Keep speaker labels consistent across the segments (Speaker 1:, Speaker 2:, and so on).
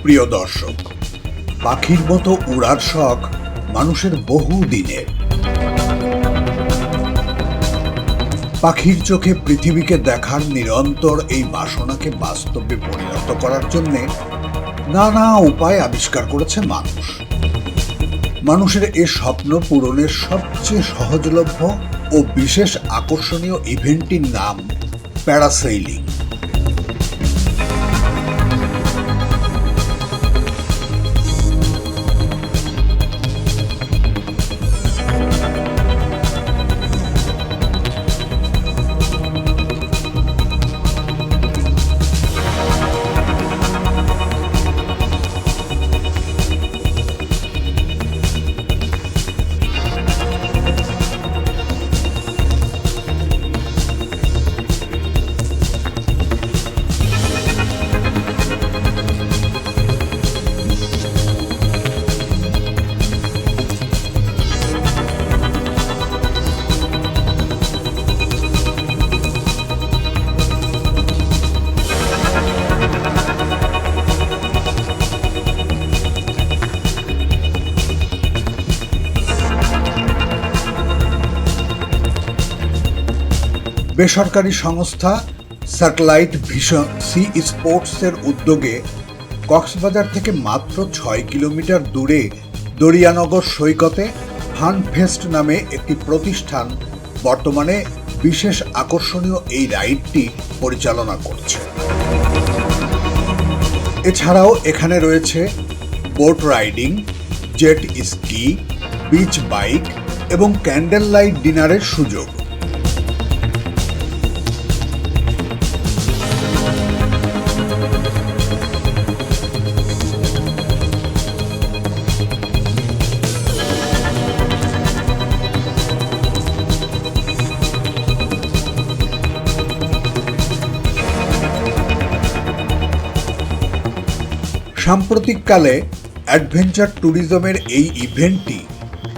Speaker 1: সুপ্রিয় দর্শক, পাখির মতো উড়ার শখ মানুষের বহু দিনের। পাখির চোখে পৃথিবীকে দেখার নিরন্তর এই বাসনাকে বাস্তবে পরিণত করার জন্য নানা উপায় আবিষ্কার করেছে মানুষ। মানুষের এ স্বপ্ন পূরণের সবচেয়ে সহজলভ্য ও বিশেষ আকর্ষণীয় ইভেন্টটির নাম প্যারাসেইলিং। বেসরকারি সংস্থা স্যাটেলাইট ভিশন সি স্পোর্টসের উদ্যোগে কক্সবাজার থেকে মাত্র ৬ কিলোমিটার দূরে দরিয়ানগর সৈকতে ফানফেস্ট নামে একটি প্রতিষ্ঠান বর্তমানে বিশেষ আকর্ষণীয় এই রাইডটি পরিচালনা করছে। এছাড়াও এখানে রয়েছে boat riding, jet ski, beach bike এবং ক্যান্ডেল লাইট ডিনারের সুযোগ। সাম্প্রতিককালে অ্যাডভেঞ্চার ট্যুরিজমের এই ইভেন্টটি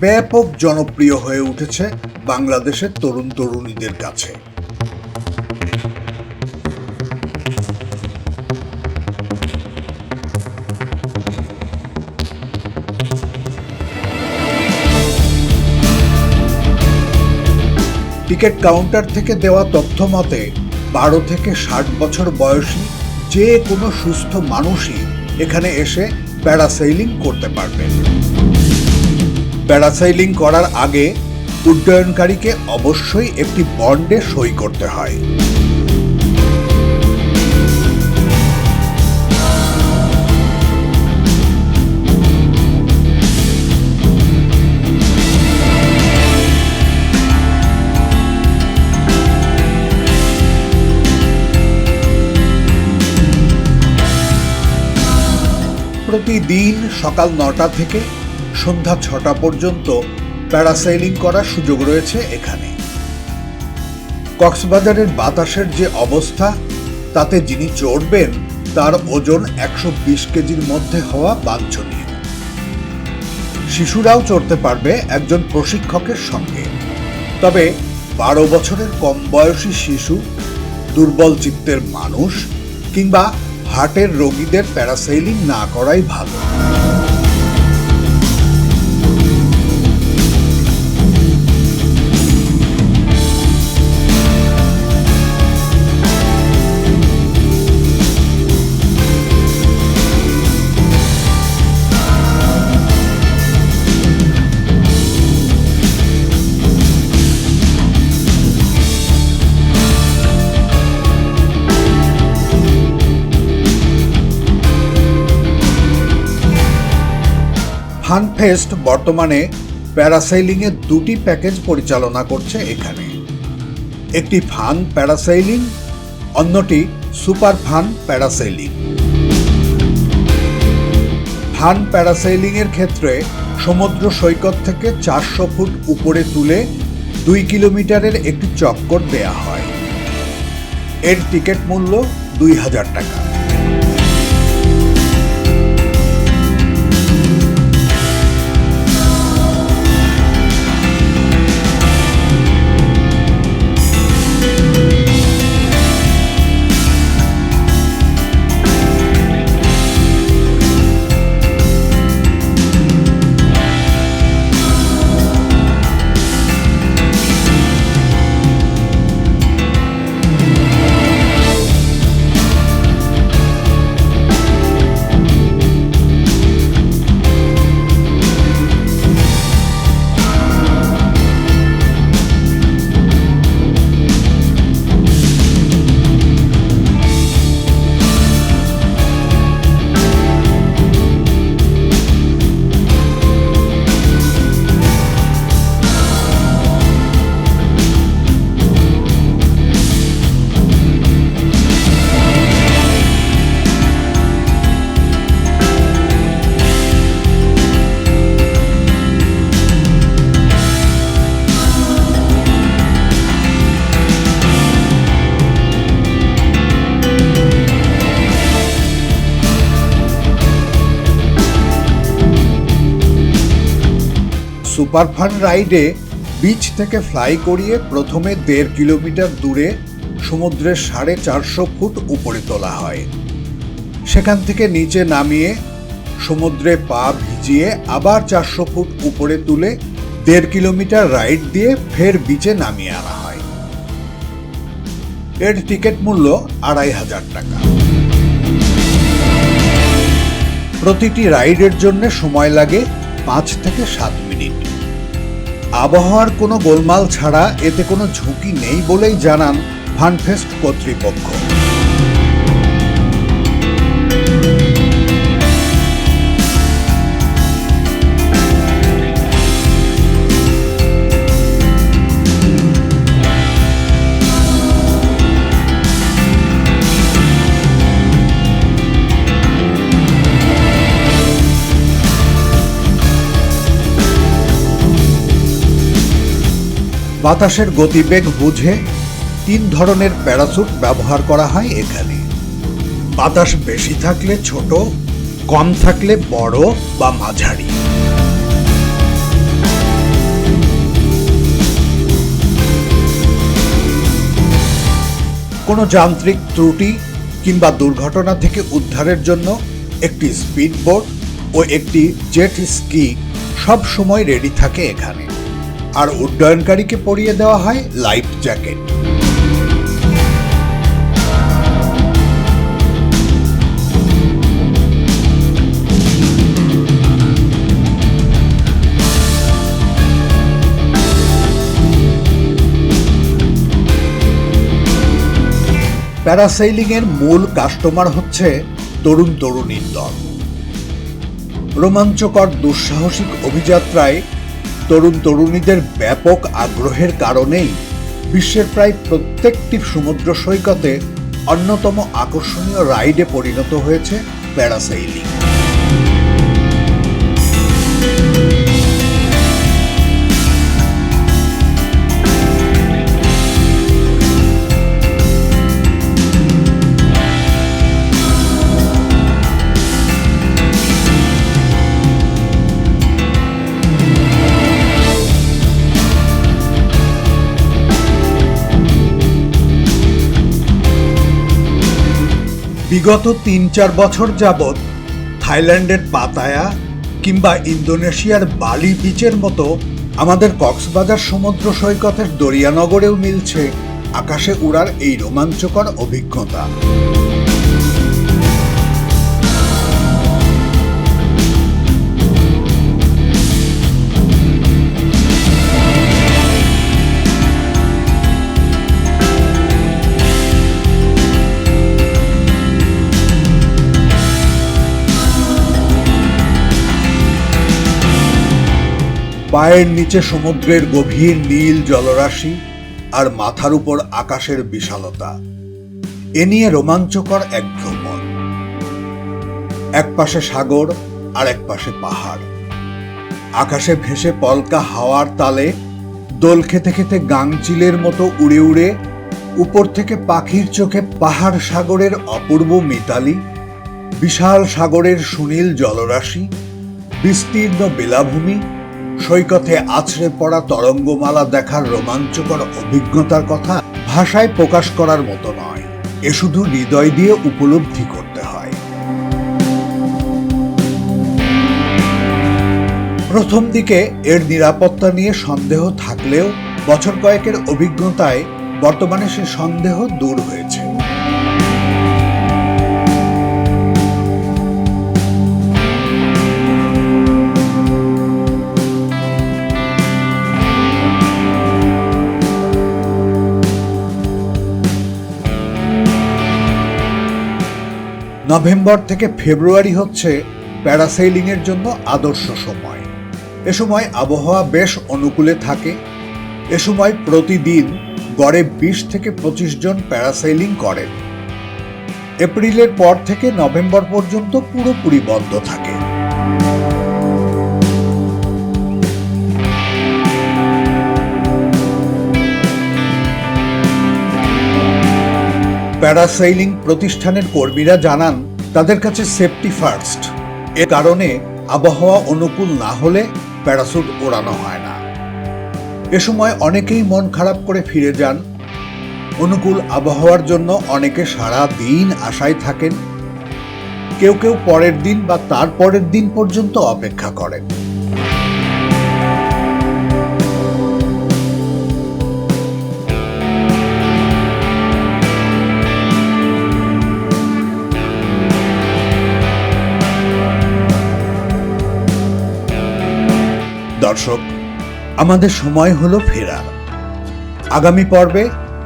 Speaker 1: ব্যাপক জনপ্রিয় হয়ে উঠেছে বাংলাদেশের তরুণ তরুণীদের কাছে। টিকিট কাউন্টার থেকে দেওয়া তথ্য মতে 12 থেকে 60 বছর বয়সী যে কোনো সুস্থ মানুষই এখানে এসে প্যারাসেইলিং করতে পারবেন। প্যারাসেইলিং করার আগে উড্ডয়নকারীকে অবশ্যই একটি বন্ডে সই করতে হয়। প্রতিদিন সকাল 9টা থেকে সন্ধ্যা 6টা পর্যন্ত প্যারাসেইলিং করার সুযোগ রয়েছে এখানে। কক্সবাজারের বাতাসের যে অবস্থা, তাতে যিনি চড়বেন তার ওজন 120 কেজির মধ্যে হওয়া বাঞ্ছনীয়। শিশুরাও চড়তে পারবে একজন প্রশিক্ষকের সঙ্গে, তবে 12 বছরের কম বয়সী শিশু, দুর্বল চিত্তের মানুষ কিংবা হার্টের রোগীদের প্যারাসেইলিং না করাই ভালো। ফানফেস্ট বর্তমানে প্যারাসেইলিংয়ের 2টি প্যাকেজ পরিচালনা করছে এখানে। একটি ফান প্যারাসেইলিং, অন্যটি সুপার ফান প্যারাসেইলিং। ফান প্যারাসেইলিংয়ের ক্ষেত্রে সমুদ্র সৈকত থেকে 400 ফুট উপরে তুলে 2 কিলোমিটারের একটি চক্কর দেয়া হয়। এর টিকিট মূল্য 2000 টাকা। সুপারফান রাইডে বিচ থেকে ফ্লাই করিয়ে প্রথমে 1.5 কিলোমিটার দূরে সমুদ্রের 450 ফুট উপরে তোলা হয়। সেখান থেকে নিচে নামিয়ে সমুদ্রে পা ভিজিয়ে আবার 400 ফুট উপরে তুলে 1.5 কিলোমিটার রাইড দিয়ে ফের বিচে নামিয়ে আনা হয়। এর টিকিট মূল্য 2500 টাকা। প্রতিটি রাইডের জন্য সময় লাগে 5 থেকে 7 মিনিট। আবহাওয়ার কোনো গোলমাল ছাড়া এতে কোনো ঝুঁকি নেই বলেই জানান ফানফেস্ট কর্তৃপক্ষ। বাতাসের গতিবেগ বুঝে 3 ধরনের প্যারাসুট ব্যবহার করা হয় এখানে। বাতাস বেশি থাকলে ছোট, কম থাকলে বড় বা মাঝারি। কোনো যান্ত্রিক ত্রুটি কিংবা দুর্ঘটনা থেকে উদ্ধারের জন্য একটি স্পিড বোট ও একটি জেট স্কি সব সময় রেডি থাকে এখানে। আর উড্ডয়নকারীকে পরিয়ে দেওয়া হয় লাইফ জ্যাকেট। প্যারাসেইলিংয়ের মূল কাস্টমার হচ্ছে তরুণ তরুণীর দল। রোমাঞ্চকর দুঃসাহসিক অভিযাত্রায় তরুণ তরুণীদের ব্যাপক আগ্রহের কারণেই বিশ্বের প্রায় প্রত্যেকটি সমুদ্র সৈকতে অন্যতম আকর্ষণীয় রাইডে পরিণত হয়েছে প্যারাসেইলিং। বিগত 3-4 বছর যাবৎ থাইল্যান্ডের পাতায়া কিংবা ইন্দোনেশিয়ার বালি বিচের মতো আমাদের কক্সবাজার সমুদ্র সৈকতের দরিয়ানগরেও মিলছে আকাশে উড়ার এই রোমাঞ্চকর অভিজ্ঞতা। পায়ের নিচে সমুদ্রের গভীর নীল জলরাশি আর মাথার উপর আকাশের বিশালতা, এ নিয়ে রোমাঞ্চকর এক ভ্রমণ। এক পাশে সাগর আর এক পাশে পাহাড়, আকাশে ভেসে পলকা হাওয়ার তালে দোল খেতে খেতে গাংচিলের মতো উড়ে উড়ে উপর থেকে পাখির চোখে পাহাড় সাগরের অপূর্ব মিতালি, বিশাল সাগরের সুনীল জলরাশি, বিস্তীর্ণ বেলাভূমি, সৈকতে আছড়ে পড়া তরঙ্গমালা দেখার রোমাঞ্চকর অভিজ্ঞতার কথা ভাষায় প্রকাশ করার মতো নয়। এ শুধু হৃদয় দিয়ে উপলব্ধি করতে হয়। প্রথম দিকে এর নিরাপত্তা নিয়ে সন্দেহ থাকলেও বছর কয়েকের অভিজ্ঞতায় বর্তমানে সে সন্দেহ দূর হয়েছে। নভেম্বর থেকে ফেব্রুয়ারি হচ্ছে প্যারাসেইলিংয়ের জন্য আদর্শ সময়। এ সময় আবহাওয়া বেশ অনুকূলে থাকে। এ সময় প্রতিদিন গড়ে 20 থেকে 25 জন প্যারাসেইলিং করেন। এপ্রিলের পর থেকে নভেম্বর পর্যন্ত পুরোপুরি বন্ধ থাকে। প্যারাসেইলিং প্রতিষ্ঠানের কর্মীরা জানান, তাদের কাছে সেফটি ফার্স্ট। এ কারণে আবহাওয়া অনুকূল না হলে প্যারাসুট ওড়ানো হয় না। এ সময় অনেকেই মন খারাপ করে ফিরে যান। অনুকূল আবহাওয়ার জন্য অনেকে সারা দিন আশায় থাকেন। কেউ কেউ পরের দিন বা তার পরের দিন পর্যন্ত অপেক্ষা করেন। দর্শক, আমাদের সময় হলো ফেরার। আগামী পর্বে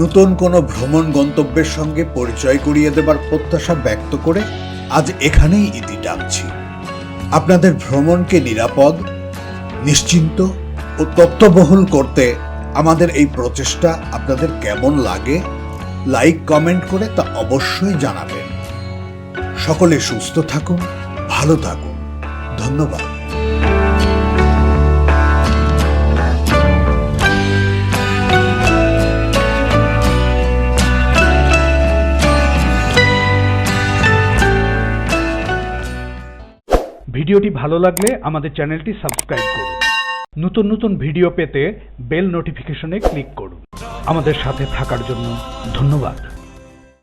Speaker 1: নতুন কোনো ভ্রমণ গন্তব্যের সঙ্গে পরিচয় করিয়ে দেবার প্রত্যাশা ব্যক্ত করে আজ এখানেই ইতি টানছি। আপনাদের ভ্রমণকে নিরাপদ, নিশ্চিন্ত ও তথ্যবহুল করতে আমাদের এই প্রচেষ্টা আপনাদের কেমন লাগে, লাইক কমেন্ট করে তা অবশ্যই জানাবেন। সকলে সুস্থ থাকুন, ভালো থাকুন। ধন্যবাদ।
Speaker 2: ভিডিওটি ভালো লাগলে আমাদের চ্যানেলটি সাবস্ক্রাইব করুন। নতুন নতুন ভিডিও পেতে বেল নোটিফিকেশনে ক্লিক করুন। আমাদের সাথে থাকার জন্য ধন্যবাদ।